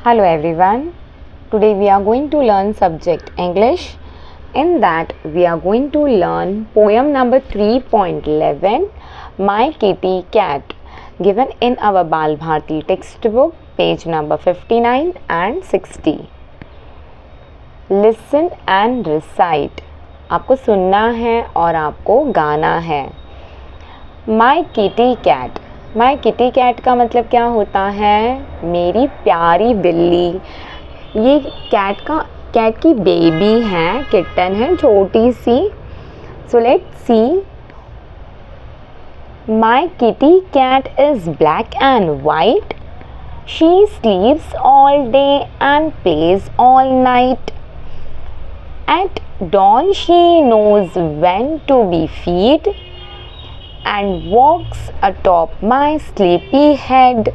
Hello everyone. Today we are going to learn subject English. In that we are going to learn poem number 3.11 My Kitty Cat, given in our Bal Bharti textbook, page number 59 and 60. Listen and recite. आपको सुनना है और आपको गाना है. My kitty cat. My kitty cat का मतलब क्या होता है? मेरी प्यारी बिल्ली. ये कैट की बेबी है, किटन है, छोटी सी. So let's see. My kitty cat is black and white. She sleeps all day and plays all night. At dawn she knows when to be fed and walks atop my sleepy head.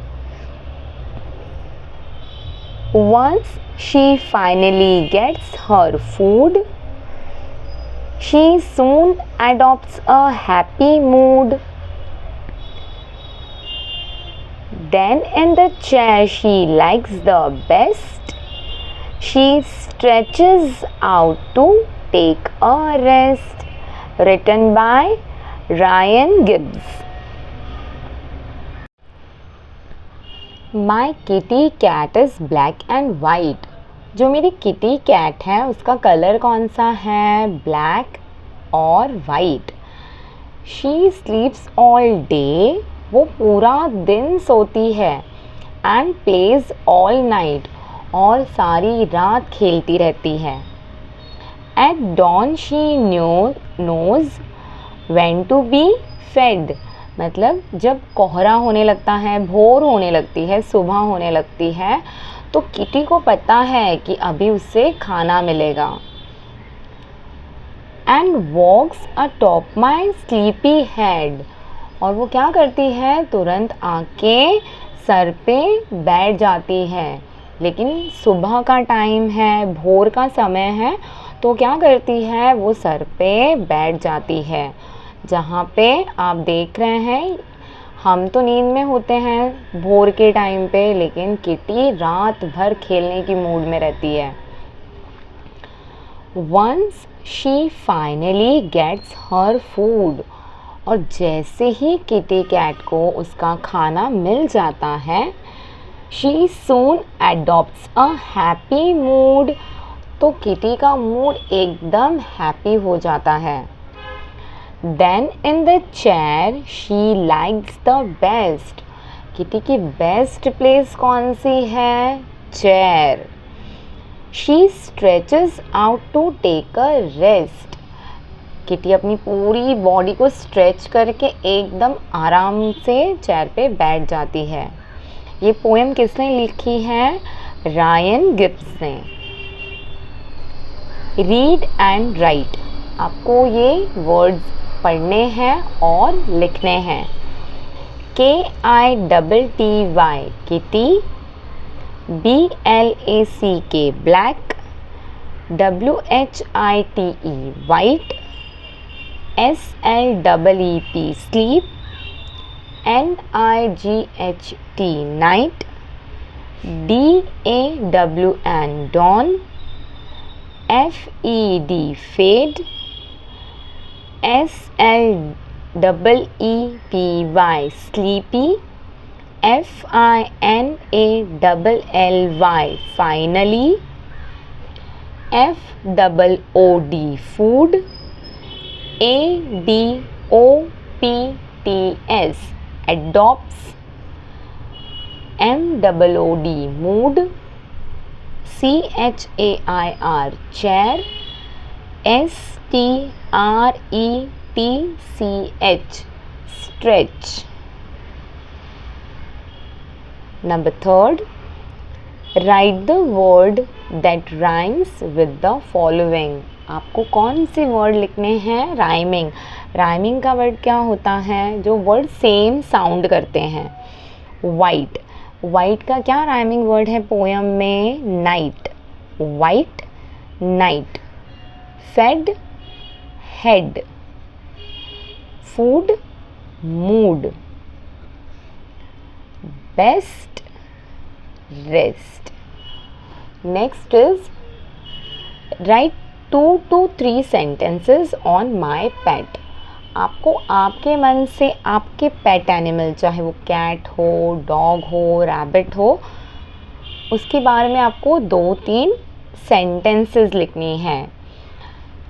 Once she finally gets her food, she soon adopts a happy mood. Then in the chair she likes the best, she stretches out to take a rest. Written by Ryan Gibbs. My kitty cat is black and white. जो मेरी kitty cat है उसका colour कौन सा है? Black और white. She sleeps all day. वो पूरा दिन सोती है. And plays all night. और सारी रात खेलती रहती है. At dawn she knows when to be fed. मतलब जब कोहरा होने लगता है, भोर होने लगती है, सुबह होने लगती है, तो किटी को पता है कि अभी उससे खाना मिलेगा. And walks atop my sleepy head. और वो क्या करती है? तुरंत आके सर पे बैठ जाती है. लेकिन सुबह का टाइम है, भोर का समय है, तो क्या करती है? वो सर पे बैठ जाती है. जहाँ पे आप देख रहे हैं, हम तो नींद में होते हैं भोर के टाइम पे, लेकिन किटी रात भर खेलने की मूड में रहती है. Once she finally gets her food. और जैसे ही किटी कैट को उसका खाना मिल जाता है, she soon adopts a happy mood. तो किटी का मूड एकदम हैप्पी हो जाता है. Then in the chair she likes the best. Kitty की बेस्ट प्लेस कौन सी है? Chair. She stretches out to take a rest. Kitty अपनी पूरी बॉडी को स्ट्रेच करके एकदम आराम से चेयर पे बैठ जाती है. ये पोएम किसने लिखी है? रायन गिब्स ने. Read and right. आपको ये वर्ड्स पढ़ने हैं और लिखने हैं. KITTY kitty. BLACK black. WHITE white. SLEEP sleep. NIGHT night. DAWN dawn. FED fade. SLEEPY sleepy. FINALLY finally. FOOD food. ADOPTS adopts. MOOD mood. CHAIR chair. STRETCH stretch. Number 3. Write the word that rhymes with the following. आपको कौन से word लिखने हैं? Rhyming. Rhyming का word क्या होता है? जो वर्ड सेम साउंड करते हैं. वाइट. वाइट का क्या राइमिंग वर्ड है पोएम में? Night. White night. Fed head. Food mood. Best rest. Next is write 2 to 3 sentences on my pet. आपको आपके मन से आपके पेट एनिमल, चाहे वो कैट हो, डॉग हो, रैबिट हो, उसके बारे में आपको 2-3 sentences लिखनी है.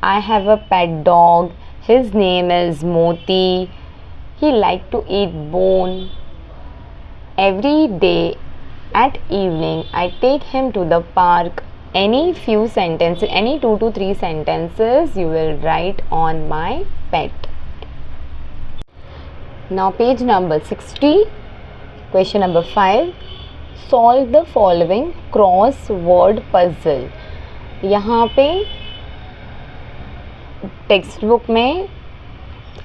I have a pet dog. His name is Moti. He like to eat bone. Every day at evening I take him to the park. Any few sentences, any 2 to 3 sentences you will write on my pet. Now page number 60, question number 5. Solve the following crossword puzzle. यहाँ पे text book में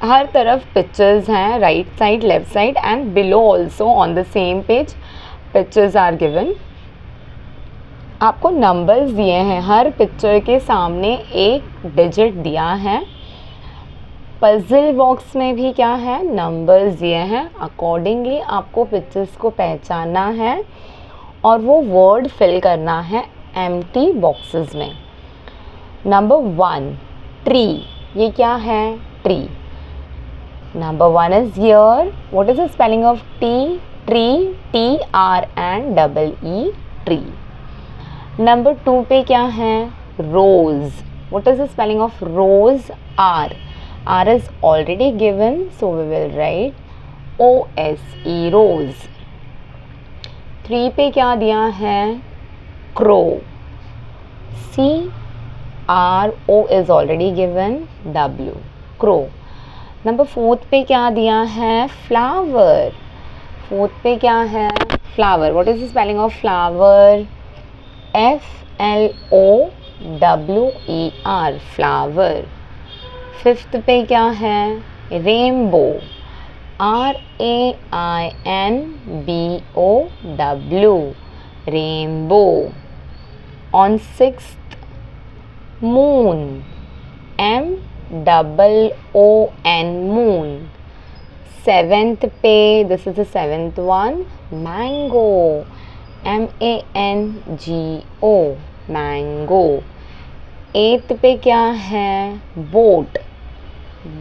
हर तरफ pictures हैं, right side, left side and below also on the same page pictures are given. आपको numbers दिए हैं, हर picture के सामने एक डिजिट दिया है. पजल बॉक्स में भी क्या है, नंबर्स दिए हैं. अकॉर्डिंगली आपको पिक्चर्स को पहचानना है और वो वर्ड फिल करना है एम्प्टी बॉक्सेस में. नंबर 1 ट्री, ये क्या है, tree. Number 1 is here. What is the spelling of T, tree, TRE, tree. Number 2 पे क्या है, rose. What is the spelling of rose, R is already given, so we will write OSE, rose. 3 पे क्या दिया है, crow. CRO is already given, W, crow. Number 4 पे क्या दिया है, flower. 4 पे क्या है, flower. What is the spelling of flower, FLOWER, flower. 5th पे क्या है, rainbow. RAINBOW, rainbow. On 6th, moon. MOON, moon. 7th पे, this is the 7th one, mango. MANGO, mango. 8th पे क्या है, boat.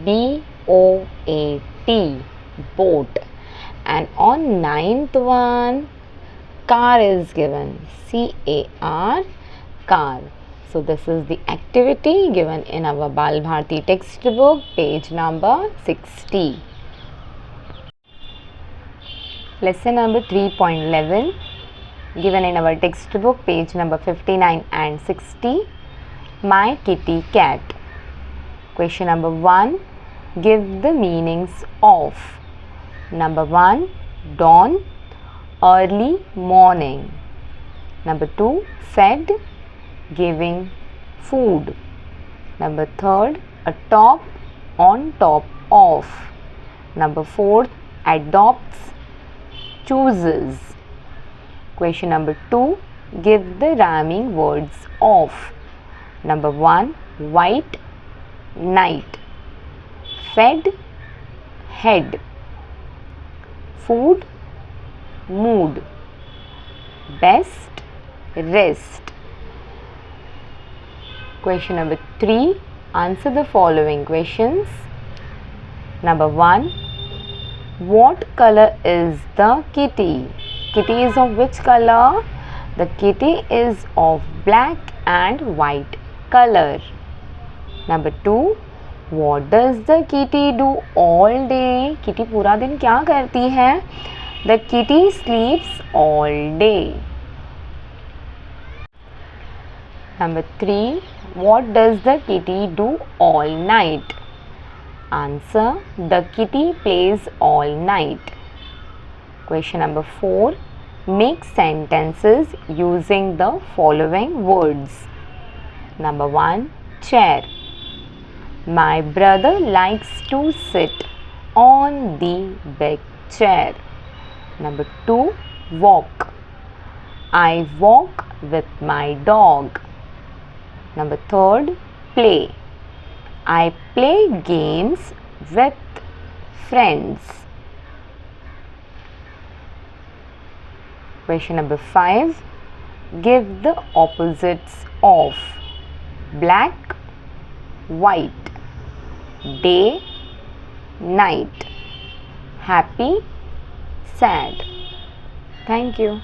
BOAT, boat. And on 9th one, car is given, CAR, car. So this is the activity given in our Bal Bharati textbook, page number 60. Lesson number 3.11 given in our textbook, page number 59 and 60. My kitty cat. Question number 1. Give the meanings of. Number 1, dawn, early morning. Number 2, fed, giving food. Number 3, atop, on top of. Number 4, adopts, chooses. Question number 2. Give the rhyming words of. Number 1, white, night. Fed, head. Food, mood. Best, rest. Question number 3. Answer the following questions. Number 1. What color is the kitty? Kitty is of which color? The kitty is of black and white color. Number 2. What does the kitty do all day? Kitty पूरा दिन क्या करती है? The kitty sleeps all day. Number 3. What does the kitty do all night? Answer. The kitty plays all night. Question number 4. Make sentences using the following words. Number 1, chair. My brother likes to sit on the big chair. Number 2, walk. I walk with my dog. Number 3, play. I play games with friends. Question number 5. Give the opposites of black, white, day, night, happy, sad. Thank you.